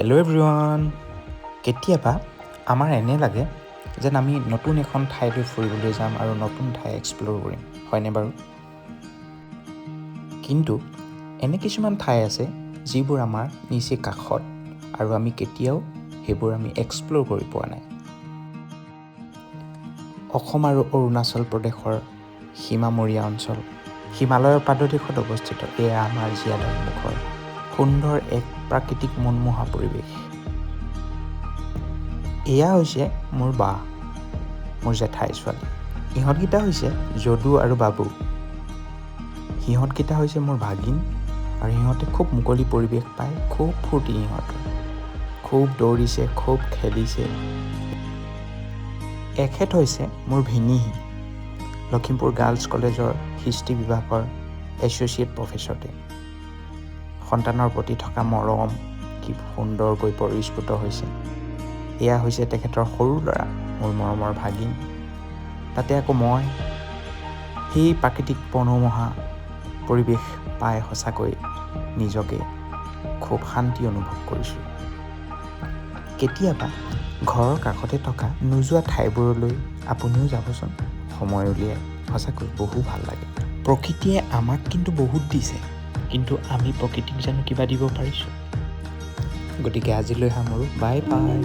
Hello' everyone. কেতিয়াবা আমাৰ এনে লাগে যেন আমি নতুন এখন ঠাইলৈ ফুৰিবলৈ যাম আৰু নতুন ঠাই এক্সপ্ল'ৰ কৰিম, হয়নে বাৰু? কিন্তু এনে কিছুমান ঠাই আছে যিবোৰ আমাৰ নিচেই কাষত আৰু আমি কেতিয়াও সেইবোৰ আমি এক্সপ্ল'ৰ কৰি পোৱা নাই। অসম আৰু অৰুণাচল প্ৰদেশৰ সীমামূৰীয়া অঞ্চল, হিমালয়ৰ পাদদেশত অৱস্থিত এয়া আমাৰ জীয়াঢলমুখৰ সুন্দৰ এক প্ৰাকৃতিক মনোমোহা পৰিৱেশ। এয়া হৈছে মোৰ বা, মোৰ জেঠাই ছোৱালী। ইহঁতকেইটা হৈছে যদু আৰু বাবু। সিহঁতকেইটা হৈছে মোৰ ভাগিন আৰু সিহঁতে খুব মুকলি পৰিৱেশ পায়, খুব ফূৰ্তি সিহঁতৰ, খুব দৌৰিছে, খুব খেলিছে। এখেত হৈছে মোৰ ভিনিহি, লখিমপুৰ গাৰ্লছ কলেজৰ হিষ্ট্ৰী বিভাগৰ এছ'চিয়েট প্ৰফেচৰ। সন্তানৰ প্ৰতি থকা মৰম কি সুন্দৰকৈ পৰিস্ফুট হৈছে। এয়া হৈছে তেখেতৰ সৰু ল'ৰা, মোৰ মৰমৰ ভাগিন। তাতে আকৌ মই সেই প্ৰাকৃতিক মনোমোহা পৰিৱেশ পাই সঁচাকৈ নিজকে খুব শান্তি অনুভৱ কৰিছোঁ। কেতিয়াবা ঘৰৰ কাষতে থকা নোযোৱা ঠাইবোৰলৈ আপুনিও যাবচোন, সময় উলিয়াই, সঁচাকৈ বহু ভাল লাগে। প্ৰকৃতিয়ে আমাক কিন্তু বহুত দিছে, কিন্তু আমি প্ৰকৃতিক জানো কিবা দিব পাৰিছোঁ? গতিকে আজিলৈ সামৰোঁ, বাই বাই।